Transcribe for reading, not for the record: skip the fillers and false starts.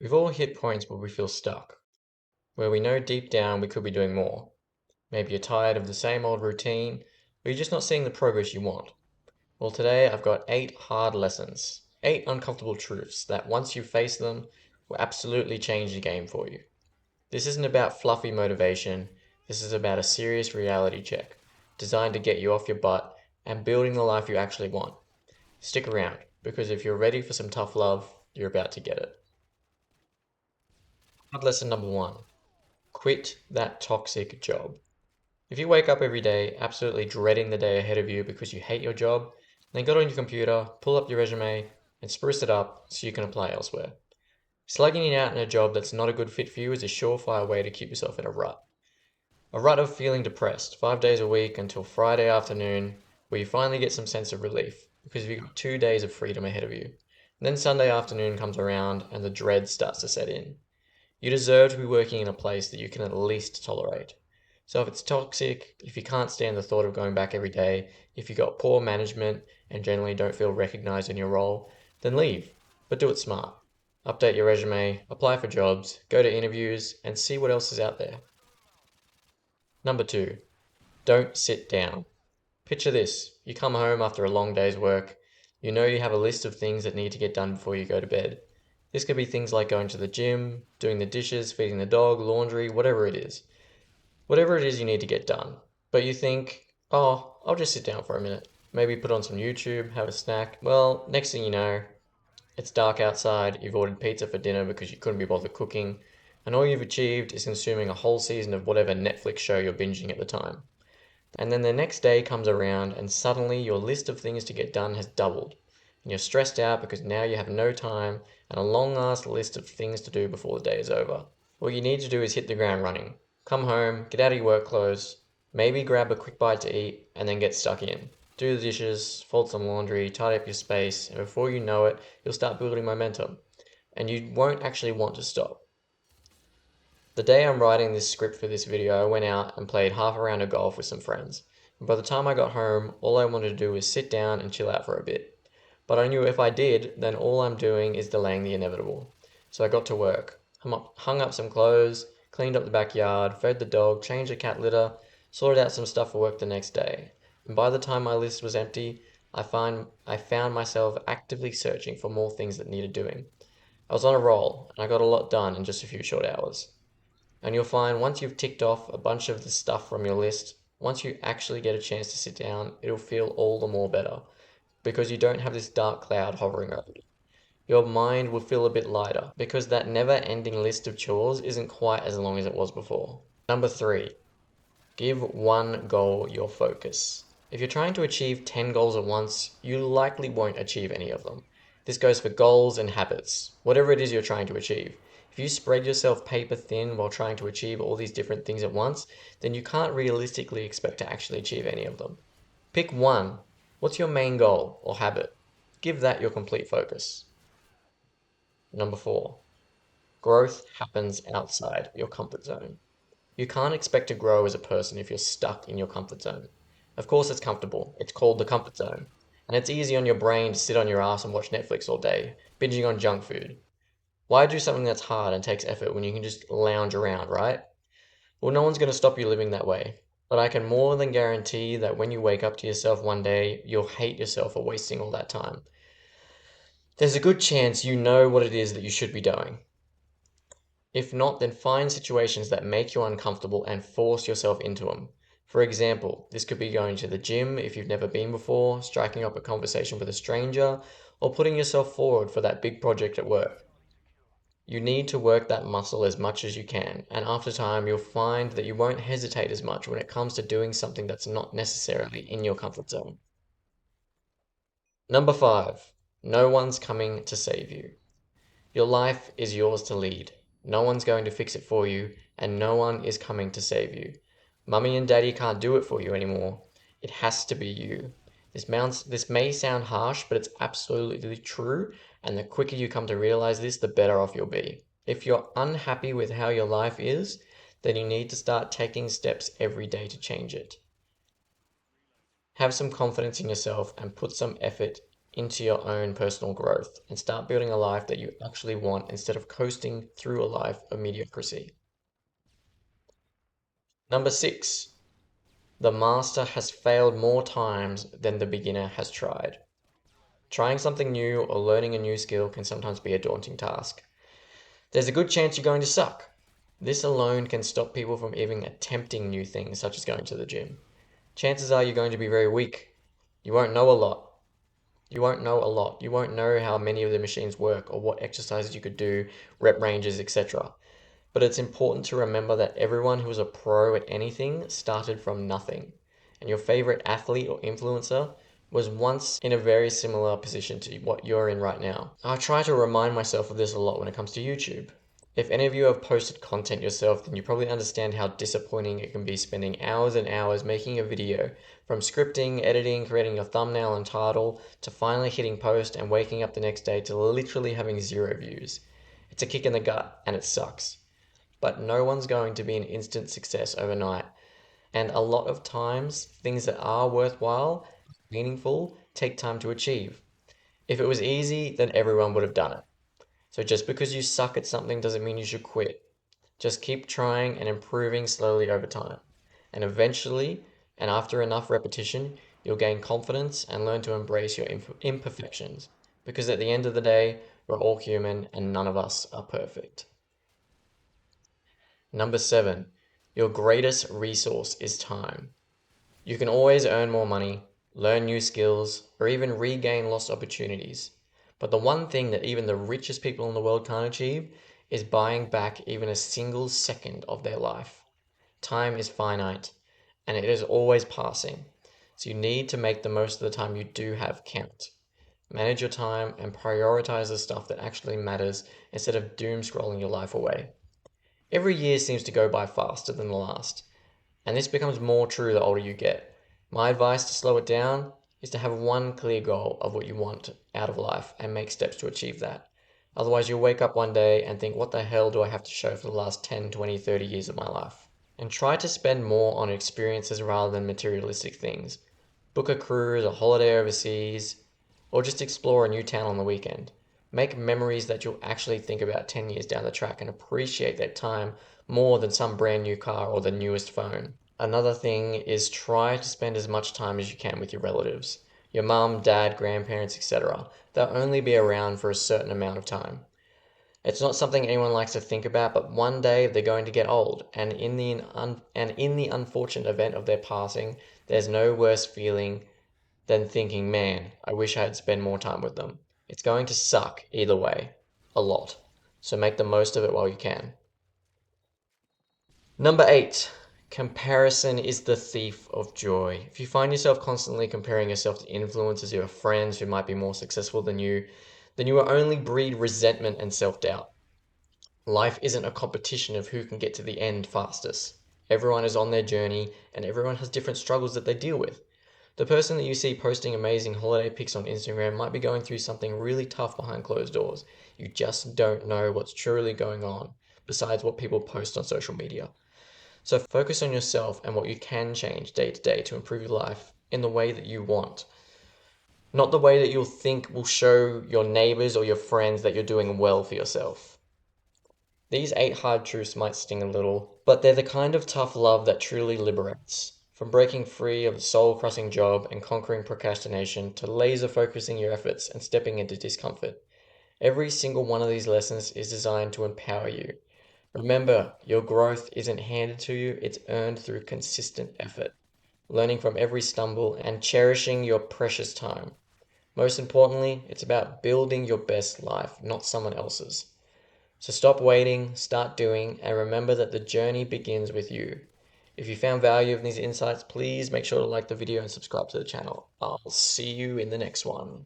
We've all hit points where we feel stuck, where we know deep down we could be doing more. Maybe you're tired of the same old routine, or you're just not seeing the progress you want. Well, today I've got 8 hard lessons, 8 uncomfortable truths that once you face them, will absolutely change the game for you. This isn't about fluffy motivation, this is about a serious reality check, designed to get you off your butt and building the life you actually want. Stick around, because if you're ready for some tough love, you're about to get it. Hard lesson number 1. Quit that toxic job. If you wake up every day absolutely dreading the day ahead of you because you hate your job, then get on your computer, pull up your resume, and spruce it up so you can apply elsewhere. Slugging it out in a job that's not a good fit for you is a surefire way to keep yourself in a rut. A rut of feeling depressed 5 days a week until Friday afternoon, where you finally get some sense of relief because you've got 2 days of freedom ahead of you. And then Sunday afternoon comes around and the dread starts to set in. You deserve to be working in a place that you can at least tolerate. So if it's toxic, if you can't stand the thought of going back every day, if you got poor management and generally don't feel recognized in your role, then leave, but do it smart. Update your resume, apply for jobs, go to interviews, and see what else is out there. Number 2, don't sit down. Picture this. You come home after a long day's work. You know you have a list of things that need to get done before you go to bed. This could be things like going to the gym, doing the dishes, feeding the dog, laundry, whatever it is. Whatever it is you need to get done. But you think, oh, I'll just sit down for a minute. Maybe put on some YouTube, have a snack. Well, next thing you know, it's dark outside, you've ordered pizza for dinner because you couldn't be bothered cooking, and all you've achieved is consuming a whole season of whatever Netflix show you're binging at the time. And then the next day comes around and suddenly your list of things to get done has doubled. And you're stressed out because now you have no time and a long ass list of things to do before the day is over. What you need to do is hit the ground running. Come home, get out of your work clothes, maybe grab a quick bite to eat, and then get stuck in. Do the dishes, fold some laundry, tidy up your space, and before you know it, you'll start building momentum. And you won't actually want to stop. The day I'm writing this script for this video, I went out and played half a round of golf with some friends. And by the time I got home, all I wanted to do was sit down and chill out for a bit. But I knew if I did, then all I'm doing is delaying the inevitable. So I got to work. Hung up some clothes, cleaned up the backyard, fed the dog, changed the cat litter, sorted out some stuff for work the next day. And by the time my list was empty, I found myself actively searching for more things that needed doing. I was on a roll, and I got a lot done in just a few short hours. And you'll find once you've ticked off a bunch of the stuff from your list, once you actually get a chance to sit down, it'll feel all the more better because you don't have this dark cloud hovering over you. Your mind will feel a bit lighter because that never ending list of chores isn't quite as long as it was before. Number 3, give one goal your focus. If you're trying to achieve 10 goals at once, you likely won't achieve any of them. This goes for goals and habits, whatever it is you're trying to achieve. If you spread yourself paper thin while trying to achieve all these different things at once, then you can't realistically expect to actually achieve any of them. Pick one. What's your main goal or habit? Give that your complete focus. Number 4, growth happens outside your comfort zone. You can't expect to grow as a person if you're stuck in your comfort zone. Of course, it's comfortable. It's called the comfort zone. And it's easy on your brain to sit on your ass and watch Netflix all day, binging on junk food. Why do something that's hard and takes effort when you can just lounge around, right? Well, no one's going to stop you living that way. But I can more than guarantee that when you wake up to yourself one day, you'll hate yourself for wasting all that time. There's a good chance you know what it is that you should be doing. If not, then find situations that make you uncomfortable and force yourself into them. For example, this could be going to the gym if you've never been before, striking up a conversation with a stranger, or putting yourself forward for that big project at work. You need to work that muscle as much as you can, and after time you'll find that you won't hesitate as much when it comes to doing something that's not necessarily in your comfort zone. Number 5, no one's coming to save you. Your life is yours to lead. No one's going to fix it for you, and no one is coming to save you. Mummy and daddy can't do it for you anymore. It has to be you. This may sound harsh, but it's absolutely true, and the quicker you come to realize this, the better off you'll be. If you're unhappy with how your life is, then you need to start taking steps every day to change it. Have some confidence in yourself and put some effort into your own personal growth and start building a life that you actually want instead of coasting through a life of mediocrity. Number six, the master has failed more times than the beginner has tried. Trying something new or learning a new skill can sometimes be a daunting task. There's a good chance you're going to suck. This alone can stop people from even attempting new things, such as going to the gym. Chances are you're going to be very weak. You won't know a lot. You won't know a lot. You won't know how many of the machines work or what exercises you could do, rep ranges, etc. But it's important to remember that everyone who is a pro at anything started from nothing. And your favorite athlete or influencer was once in a very similar position to what you're in right now. I try to remind myself of this a lot when it comes to YouTube. If any of you have posted content yourself, then you probably understand how disappointing it can be spending hours and hours making a video, from scripting, editing, creating your thumbnail and title, to finally hitting post and waking up the next day to literally having 0 views. It's a kick in the gut and it sucks. But no one's going to be an instant success overnight. And a lot of times, things that are worthwhile, meaningful, take time to achieve. If it was easy, then everyone would have done it. So just because you suck at something doesn't mean you should quit. Just keep trying and improving slowly over time. And eventually, and after enough repetition, you'll gain confidence and learn to embrace your imperfections. Because at the end of the day, we're all human and none of us are perfect. Number seven, your greatest resource is time. You can always earn more money, learn new skills, or even regain lost opportunities. But the one thing that even the richest people in the world can't achieve is buying back even a single second of their life. Time is finite, and it is always passing. So you need to make the most of the time you do have count. Manage your time and prioritize the stuff that actually matters instead of doom scrolling your life away. Every year seems to go by faster than the last, and this becomes more true the older you get. My advice to slow it down is to have one clear goal of what you want out of life and make steps to achieve that. Otherwise, you'll wake up one day and think, what the hell do I have to show for the last 10, 20, 30 years of my life? And try to spend more on experiences rather than materialistic things. Book a cruise, a holiday overseas, or just explore a new town on the weekend. Make memories that you'll actually think about 10 years down the track and appreciate that time more than some brand new car or the newest phone. Another thing is try to spend as much time as you can with your relatives. Your mum, dad, grandparents, etc. They'll only be around for a certain amount of time. It's not something anyone likes to think about, but one day they're going to get old, and in the unfortunate event of their passing, there's no worse feeling than thinking, man, I wish I had spent more time with them. It's going to suck either way, a lot. So make the most of it while you can. Number eight, comparison is the thief of joy. If you find yourself constantly comparing yourself to influencers or your friends who might be more successful than you, then you will only breed resentment and self-doubt. Life isn't a competition of who can get to the end fastest. Everyone is on their journey and everyone has different struggles that they deal with. The person that you see posting amazing holiday pics on Instagram might be going through something really tough behind closed doors. You just don't know what's truly going on, besides what people post on social media. So focus on yourself and what you can change day to day to improve your life in the way that you want. Not the way that you'll think will show your neighbors or your friends that you're doing well for yourself. These 8 hard truths might sting a little, but they're the kind of tough love that truly liberates. From breaking free of the soul-crushing job and conquering procrastination to laser focusing your efforts and stepping into discomfort. Every single one of these lessons is designed to empower you. Remember, your growth isn't handed to you, it's earned through consistent effort, learning from every stumble and cherishing your precious time. Most importantly, it's about building your best life, not someone else's. So stop waiting, start doing, and remember that the journey begins with you. If you found value in these insights, please make sure to like the video and subscribe to the channel. I'll see you in the next one.